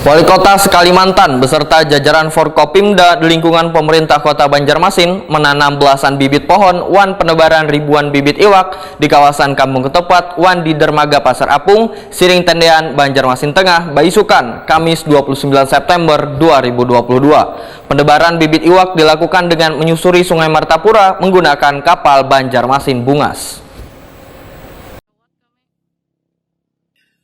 Wali Kota Kalimantan beserta jajaran Forkopimda di lingkungan pemerintah Kota Banjarmasin menanam belasan bibit pohon wan penebaran ribuan bibit iwak di kawasan Kampung Ketupat wan di Dermaga Pasar Apung, Siring Tendean, Banjarmasin Tengah, Baisukan, Kamis 29 September 2022. Penebaran bibit iwak dilakukan dengan menyusuri Sungai Martapura menggunakan kapal Banjarmasin Bungas.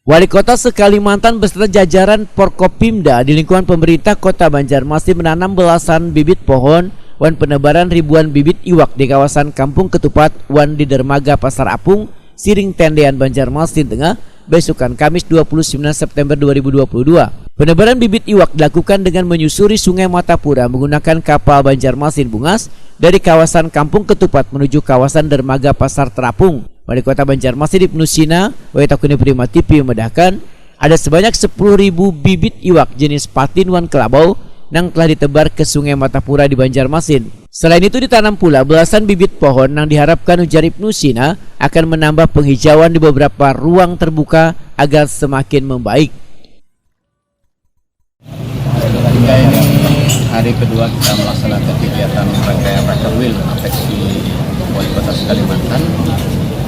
Wali Kota Kalimantan beserta jajaran Forkopimda di lingkungan pemerintah Kota Banjarmasin menanam belasan bibit pohon wan penebaran ribuan bibit iwak di kawasan Kampung Ketupat wan di Dermaga Pasar Apung, Siring Tendean, Banjarmasin Tengah, Baisukan, Kamis 29 September 2022. Penebaran bibit iwak dilakukan dengan menyusuri Sungai Martapura menggunakan kapal Banjarmasin Bungas dari kawasan Kampung Ketupat menuju kawasan Dermaga Pasar Terapung. Wali Kota Banjarmasin Ibnu Sina, Wayatakuni Prima TV memedahkan ada sebanyak 10.000 bibit iwak jenis patin wan kelabau yang telah ditebar ke Sungai Martapura di Banjarmasin. Selain itu ditanam pula belasan bibit pohon yang diharapkan, ujar Ibnu Sina, akan menambah penghijauan di beberapa ruang terbuka agar semakin membaik. Hingga ini hari kedua kita melaksanakan kegiatan rangkaian Rakerwil Apeksi Wali Kota Kalimantan.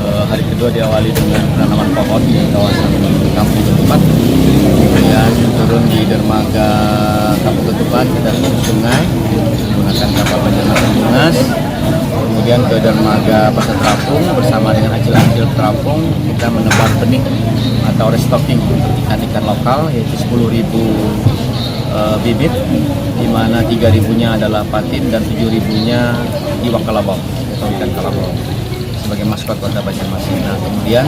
Hari kedua diawali dengan penanaman pohon di kawasan Kampung Ketupat, kemudian turun di dermaga Kampung Ketupat kita turun sungai menggunakan kapal Banjarmasin Bungas, kemudian ke dermaga Pasar Terapung bersama dengan acil-acil terapung kita menebar benih atau restocking untuk ikan-ikan lokal, yaitu 10.000 bibit, di mana 3.000-nya adalah patin dan 7.000-nya iwak kelabau atau ikan kelabau sebagai maskot Kota Banjarmasin. Nah, kemudian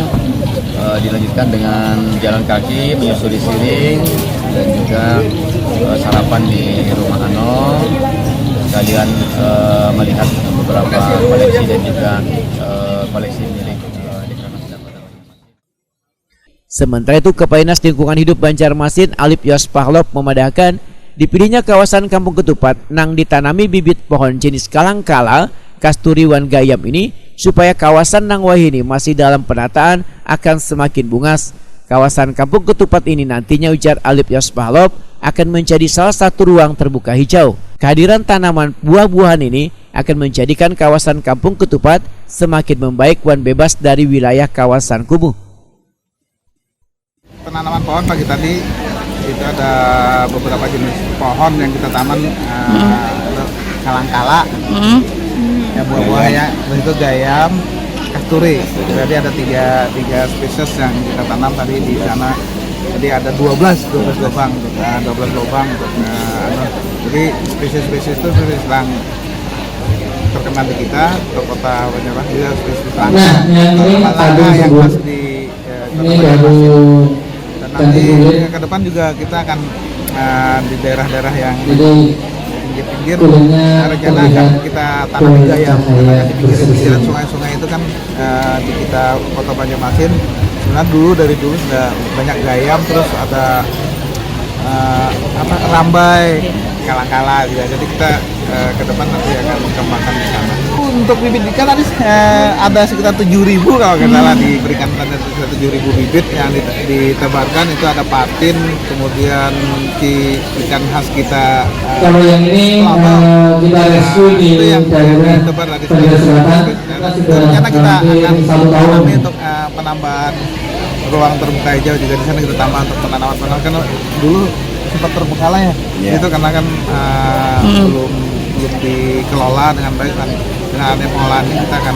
dilanjutkan dengan jalan kaki menyusuri Siring dan juga sarapan di Rumah Ano, sekalian melihat beberapa koleksi dan juga koleksi milik Dekranasda Kota Banjarmasin. Sementara itu, Kepala Dinas Lingkungan Hidup Banjarmasin Alip Yos Pahlop memadahkan dipilihnya kawasan Kampung Ketupat nang ditanami bibit pohon jenis kalangkala, kasturi wan gayam ini supaya kawasan nang wahini masih dalam penataan akan semakin bungas. Kawasan Kampung Ketupat ini nantinya, ujar Alip Yos Pahlop, akan menjadi salah satu ruang terbuka hijau. Kehadiran tanaman buah-buahan ini akan menjadikan kawasan Kampung Ketupat semakin membaik wan bebas dari wilayah kawasan kumuh. Penanaman pohon pagi tadi itu ada beberapa jenis pohon yang kita tanam, kalangkala, ya buah-buahnya, itu gayam, kasturi. Jadi ada tiga spesies yang kita tanam tadi di sana. Jadi ada 12 lubang untuk jadi spesies itu spesies yang terkenal di kita, untuk Kota Banjarmasin, juga spesies langka yang masih di Kota Banjarmasin. Dan nanti ke depan juga kita akan di daerah-daerah yang pinggir-pinggir, rencana akan kita tanam gayam, karena di pinggir-pinggiran sungai-sungai itu kan di kita Kota Banjarmasin sebenarnya dari dulu sudah banyak gayam, terus ada rambai, kalangkala juga. Jadi kita ke depan nanti akan mengembangkan di sana. Untuk bibit ikan tadi ada sekitar 7.000 kalau nggak salah, diberikan ada sekitar 7.000 bibit yang ditebarkan. Itu ada patin, kemudian ikan khas kita. Kalau yang ini kita rescue di daerah Tenggara Selatan. Rencana kita akan menanami untuk penambahan ruang terbuka hijau juga di sana, kita tambah untuk penanaman karena dulu sempat terbengkalai ya. Itu karena kan belum dikelola dengan baik, dan dengan adanya pengolahan ini kita akan